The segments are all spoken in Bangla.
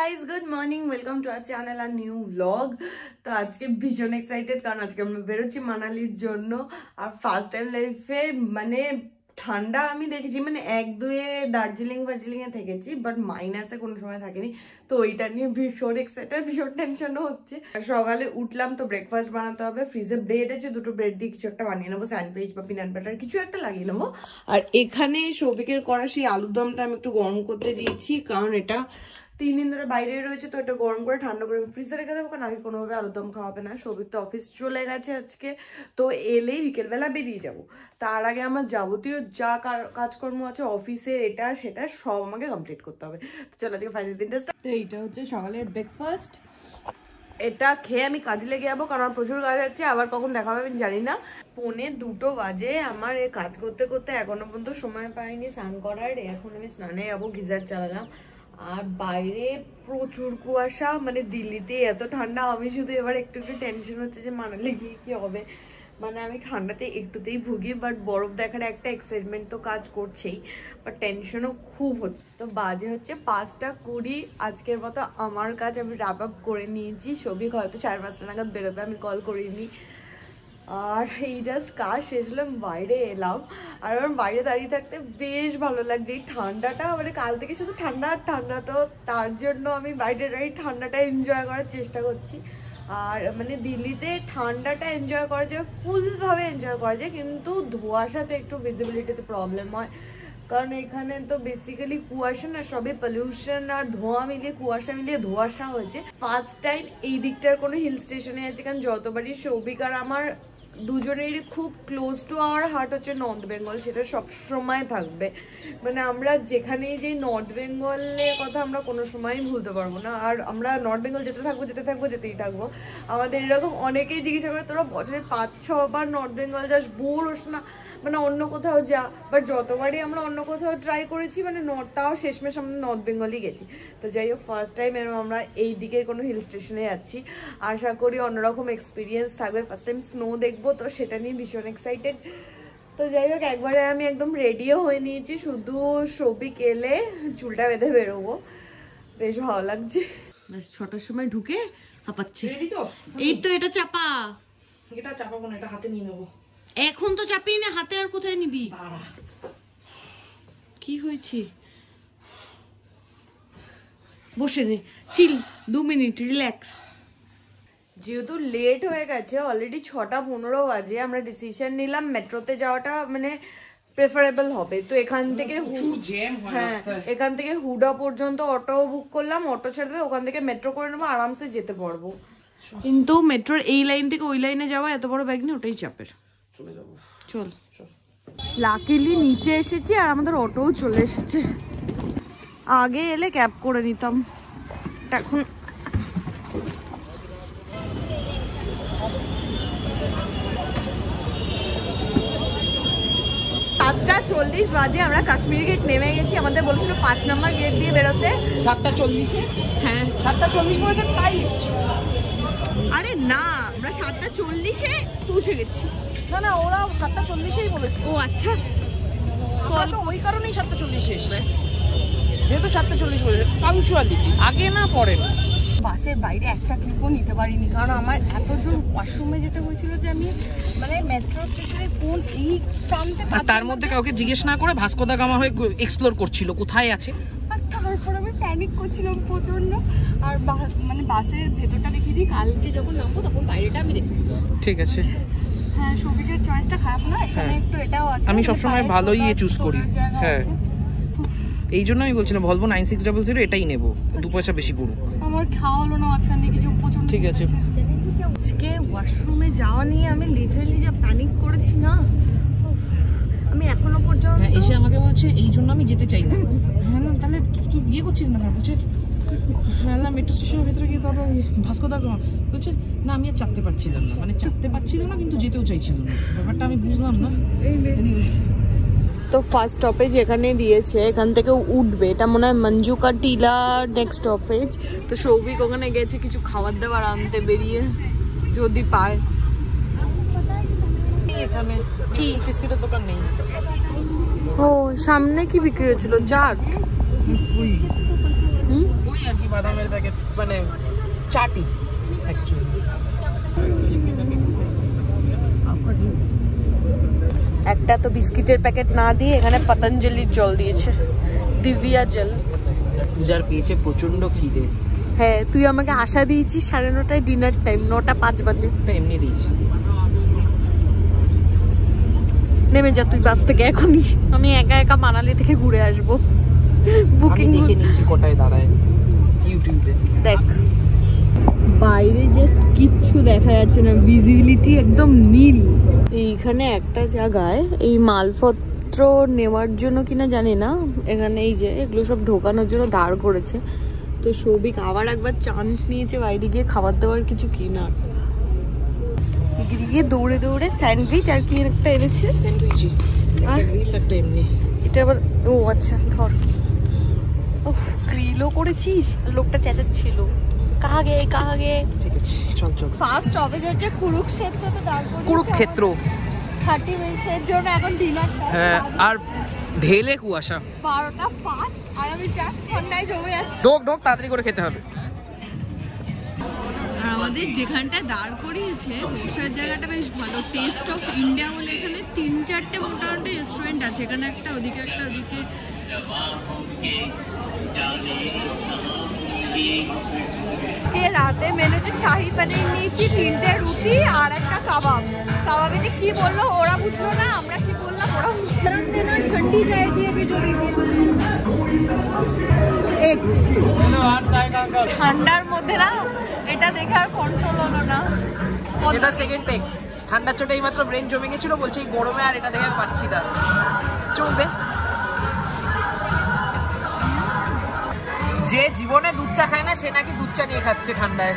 guys, good morning. Welcome to our channel and new vlog. তো আজকে ভীষণ এক্সাইটেড কারণ আজকে আমরা বেরোচ্ছি মানালির জন্য। আর ফার্স্ট টাইম লাইফে মানে ঠান্ডা আমি দেখেছি, মানে 1-2-এ দার্জিলিং এ থেকেছি, বাট মাইনাসে কোনো সময় থাকেনি। তো ওইটা নিয়ে ভীষণ এক্সাইটেড, ভীষণ টেনশনও হচ্ছে। সকালে উঠলাম তো ব্রেকফাস্ট বানাতে হবে। ফ্রিজে ব্রেড আছে, দুটো ব্রেড দিয়ে কিছু একটা বানিয়ে নেবো, স্যান্ডউইচ বা পিনাট বাটার কিছু একটা লাগিয়ে নেবো। আর এখানে সৌভিকের করা সেই আলুর দমটা আমি একটু গরম করতে দিয়েছি, কারণ এটা 3 দিন ধরে বাইরে রয়েছে, তো এটা গরম করে ঠান্ডা করে ফ্রিজে রেখে দেবো, কারণ আগে কোনোভাবে আলুরদম খাওয়াবে না। সৌভিক তো অফিস চলে গেছে আজকে, তো এলেই বিকেলবেলা বেরিয়ে যাব। তার আগে আমার যাবতীয় যা কাজকর্ম আছে অফিসের, এটা সেটা সব আমাকে কমপ্লিট করতে হবে। তো চলো আজকে ফাইনাল দিনটা স্টার্ট। তো এইটা হচ্ছে সকালের ব্রেকফাস্ট। এটা খেয়ে আমি কাজে লেগে যাবো, কারণ আমার প্রচুর কাজ আছে। আবার কখন দেখা হবে আমি জানি না। 1:45 বাজে। আমার এই কাজ করতে করতে এখনো পর্যন্ত সময় পাইনি স্নান করার। এখন আমি স্নানে যাবো, গিজার চালালাম। আর বাইরে প্রচুর কুয়াশা, মানে দিল্লিতে এত ঠান্ডা। আমি শুধু এবার একটু টেনশন হচ্ছে যে মানালি গিয়ে কি হবে। মানে আমি ঠান্ডাতে একটুতেই ভুগি, বাট বরফ দেখার একটা এক্সাইটমেন্ট তো কাজ করছেই, বাট টেনশনও খুব হচ্ছে। তো বাজে হচ্ছে 5:20। আজকের মতো আমার কাজ আমি র্যাপ আপ করে নিয়েছি। সৌভিক হয়তো 5:30 নাগাদ বেরোবে, আমি কল করিনি। আর এই জাস্ট কাজ শেষ হলাম, বাইরে এলাম। আর আমার বাইরে দাঁড়িয়ে থাকতে বেশ ভালো লাগছে। এই ঠান্ডাটা, মানে কাল থেকে শুধু ঠান্ডা আর ঠান্ডা, তো তার জন্য আমি বাইরে দাঁড়িয়ে ঠান্ডাটা এনজয় করার চেষ্টা করছি। আর মানে দিল্লিতে ঠান্ডাটা এনজয় করা যায়, ফুলভাবে এনজয় করা যায়, কিন্তু ধোঁয়াশাতে একটু ভিজিবিলিটিতে প্রবলেম হয়। কারণ এখানে তো বেসিক্যালি কুয়াশা না, সবে পলিউশন আর ধোঁয়া মিলিয়ে, কুয়াশা মিলিয়ে ধোঁয়াশা হয়েছে। ফার্স্ট টাইম এই দিকটার কোনো হিল স্টেশনে আছে, কারণ যতবারই সৌভিক আর আমার দুজনেরই খুব ক্লোজ টু আওয়ার হার্ট হচ্ছে নর্থ বেঙ্গল, সেটা সবসময় থাকবে। মানে আমরা যেখানেই যে নর্থ বেঙ্গলের কথা আমরা কোনো সময়ই ভুলতে পারবো না। আর আমরা নর্থ বেঙ্গল যেতেই থাকবো। আমাদের এরকম অনেকেই জিজ্ঞাসা করে, তোরা বছরে 5-6 বার নর্থ বেঙ্গল যাস, বোর হোস না, মানে অন্য কোথাও যা। বাট যতবারই আমরা অন্য কোথাও ট্রাই করেছি, মানে তাও শেষমেশ আমরা নর্থ বেঙ্গলই গেছি। তো যাই হোক, ফার্স্ট টাইম এরকম আমরা এই দিকের কোনো হিল স্টেশনে যাচ্ছি। আশা করি অন্যরকম এক্সপিরিয়েন্স থাকবে। ফার্স্ট টাইম স্নো দেখবো, তো সেটা নিয়ে ভীষণ এক্সাইটেড। তো যাই হোক, একবারে আমি একদম রেডিও হয়ে নিয়েছি, শুধু সৌভিক এলে চুলটা বেঁধে বেরোবো। বেশ ভালো লাগছে। 6টার সময় ঢুকে হাঁপাচ্ছে। এই তো এটা চাপা, এটা চাপাবো না, এটা হাতে নিয়ে নেবো। এখন তো চাপিয়ে না, হাতে আর কোথায় নিবি? কি হয়েছে? বসে নে, চিল 2 মিনিট, রিল্যাক্স। যেহেতু লেট হয়ে গেছে, অলরেডি 6:15 বাজে, আমরা ডিসিশন নিলাম মেট্রোতে যাওয়াটা মানে প্রেফারেবল হবে। তো এখান থেকে এখান থেকে হুডা পর্যন্ত অটো বুক করলাম, অটো ছেড়ে দেবে, ওখান থেকে মেট্রো করে নেবো, আরামসে যেতে পারবো। কিন্তু মেট্রোর এই লাইন থেকে ওই লাইনে যাওয়া এত বড় ব্যাগ নিয়ে ওটাই চাপের। চল। লাকিলি নিচে এসেছি আর আমাদের অটোও চলে এসেছে। আগে এলে ক্যাব করে নিতাম। এখন 7:40 বাজে, আমরা কাশ্মীরি গেট নেমে গেছি। আমাদের বলছিল 5 নম্বর গেট দিয়ে বেরোতে। 7:40-এ? হ্যাঁ 7:40 বলেছে, তাই এসেছি। আরে না, আমরা 7:40-এ পৌঁছে গেছি। না ওরা 7:40-এই বলেছে। ও আচ্ছা, ওই কারণেই 7:40-এ এসেছি, যেহেতু 7:40 বলেছে। পাংচুয়ালিটি আগে না পরে না। বাসের বাইরে একটা ক্লিপও নিতে পারিনি, কারণ আমার এতজন ওয়াশরুমে যেতে হয়েছিল যে আমি মানে মেট্রো স্টেশনের কোন এই প্রান্তে, তার মধ্যে কাউকে জিজ্ঞেস না করে ভাস্কো দা গামা হয়ে এক্সপ্লোর করছিল কোথায় আছে। আর তারপর আমি প্যানিক করছিলাম প্রচন্ড। আর মানে বাসের ভেতরটা দেখিয়ে দিই, কালকে যখন নামবো তখন বাইরেটা আমি দেখি। ঠিক আছে। হ্যাঁ, সৌভিকের চয়েসটা খারাপ না, এখানে একটু এটাও আছে। আমি সবসময় ভালোই চুজ করি। হ্যাঁ, এই জন্য আমি বলছিলাম ভলভো 9600 এটাই নেবো, 2 পয়সা বেশি পড়ুক। আমার খাওয়া হলো না মাঝখান দিয়ে কিছু, প্রচন্ড। ঠিক আছে। আজকে ওয়াশরুমে যাওয়া নিয়ে আমি লিটারালি যা প্যানিক করেছি না, আমি এখনো পর্যন্ত। এসে আমাকে বলছে এই জন্য আমি যেতে চাই না। হ্যাঁ না, তাহলে তুই বিয়ে করছিস না? বলছে হ্যাঁ না, মেট্রো স্টেশনের ভেতরে গিয়ে তারপর ভাস্কো দা গামা। বলছে না, আমি আর চাপতে পারছিলাম না, মানে চাপতে পারছিলাম না কিন্তু যেতেও চাইছিল না। ব্যাপারটা আমি বুঝলাম না। তো ফার্স্ট স্টপেজ এখানে দিয়েছে, এখান থেকে উঠবে। এটা মনে হয় মঞ্জুকা টিলা নেক্সট স্টপেজ। তো সৌভিক ওখানে গেছে কিছু খাবার দাবার আনতে, বেরিয়ে যদি পায়। এখানে কি বিস্কিটের দোকান নেই? ও সামনে কি বিক্রি হচ্ছিল? চাট। ওই আর কি বাদামের প্যাকেট, মানে চাটি অ্যাকচুয়ালি। একটা তো বিস্কিটের প্যাকেট না দিয়ে এখানে পতঞ্জলির জল দিয়েছে, দিব্যা জল। পূজার পেয়েছে প্রচন্ড খিদে। হ্যাঁ, তুই আমাকে আশা দিয়েছিস 9:30 ডিনার টাইম, 9:05 বাজে। এমনি দিয়েছি। নেমে যা তুই বাস থেকে এখনই, আমি একা একা মানালি থেকে ঘুরে আসবো। বুকিং দেখে নিচ্ছি কোটায় দাঁড়ায় ইউটিউবে। দেখ বাইরে জাস্ট কিচ্ছু দেখা যাচ্ছে না, ভিজিবিলিটি একদম নীল। এইখানে একটা জায়গায় এই মালপত্র নেওয়ার জন্য কিনা জানি না, এখানে এই যে এগুলো সব ঢোকানোর জন্য দাঁড় করেছে। তো সৌভিক আবার একবার চান্স নিয়েছে বাইরে গিয়ে খাবার দাবার কিছু কেনার। গিয়ে দৌড়ে দৌড়ে স্যান্ডউইচ আর কি একটা এনেছে, স্যান্ডউইচই আর একটা এমনি। এটা আবার ও আচ্ছা ধর। উফ, গ্রিলও করেছিস। লোকটা চেঁচাচ্ছিল কাহাগে কাহাগে। ঠিক আছে চল চল। ফার্স্ট স্টপেজ হচ্ছে কুরুক্ষেত্রতে দাঁড় করিয়েছে। কুরুক্ষেত্র 30 মিনিটসের জন্য এখন ডিনারটা। হ্যাঁ, আর ঢেলে কুয়াশা। 12:05 আর আমি জাস্ট ঠান্ডায় জমে যাচ্ছি। ঢোক ঢোক তাড়াতাড়ি করে খেতে হবে। আর আমাদের যেখানটা দাঁড় করিয়েছে বসার জায়গাটা বেশ ভালো। টেস্ট অফ ইন্ডিয়া বলে এখানে 3-4টে মোটামুটি রেস্টুরেন্ট আছে, এখানে একটা ওদিকে একটা ওদিকে। রাতে মেনুতে শাহি পনির নিয়েছি, 3টে রুটি আর একটা কাবাব। কাবাবে যে কি বললো ওরা বুঝলো না, আমরা কি বললাম ওরা ঠান্ডি চাই দিয়ে বিজড়ি দিয়ে ঠান্ডার মধ্যে না এটা দেখে আর কন্ট্রোল হলো না। এটা সেকেন্ড টেক। ঠান্ডার চোটে এইমাত্র ব্রেন জমে গেছিল, বলছে এই গরমে আর এটা দেখে পাচ্ছি না। চোখ দে। যে জীবনে দুধ চা খায় না সে নাকি দুধ চা নিয়ে খাচ্ছে ঠান্ডায়।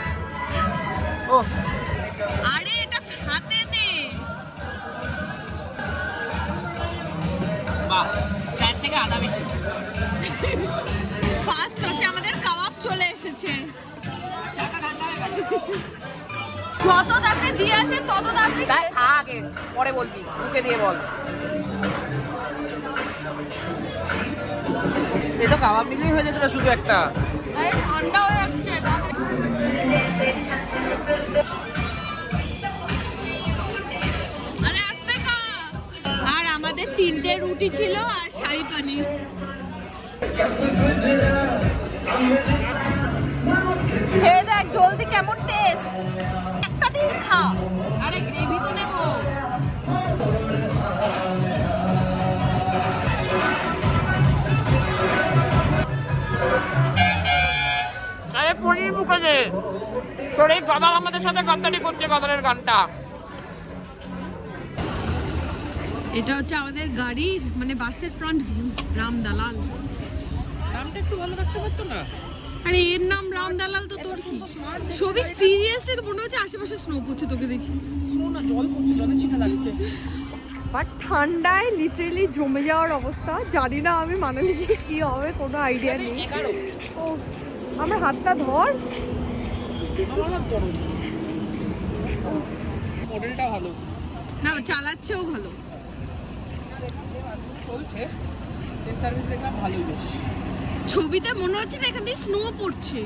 ও আরে এটা হাতে নে। বাহ, চার থেকে আদা বেশি। ফার্স্ট হচ্ছে আমাদের কাবাব চলে এসেছে। চাটা ঠান্ডা হয়ে গেল। যত তাড়াতাড়ি দিয়ে আছে তত তাড়াতাড়ি খা আগে, পরে বলবি, মুখে দিয়ে বল। এ তো কাবাব নিলেই হয়ে যেত না শুধু একটা। ঠান্ডা হয়ে যাচ্ছে। আরে আস্তে খা। আর আমাদের 3টে রুটি ছিল আর শাহি পনির। খেয়ে দেখ জলদি কেমন টেস্ট। একটা দিয়ে খা। আরে গ্রেভি তো নেবো। আরে পনির মুখে দে। তোর এই গাদার আমাদের সাথে গাদ্দারি করছে, গাদারের গানটা। এটা হচ্ছে আমাদের গাড়ির মানে বাসের ফ্রন্ট ভিউ। রামদালাল নামটা একটু ভালো রাখতে পারতো না? আরে এর নাম রামদালাল তো তোর কি? সবই সিরিয়াসলি তো মনে হচ্ছে আশেপাশে স্নো পড়ছে তোকে দেখি। স্নো না, জল পড়ছে, জলে ছিটা লাগছে। বাট ঠান্ডায় লিটারেলি জমে যাওয়ার অবস্থা। জানি না আমি মানালি গিয়ে কি হবে, কোনো আইডিয়া নেই। ও আমার হাতটা ধর। আমার হাত গরম। মডেলটা ভালো না, চালাচ্ছেও ভালো, চলছে। সার্ভিস দেখলাম ভালোই বেশ। ছবিতে মনে হচ্ছে না এখান দিয়ে স্নো পড়ছে।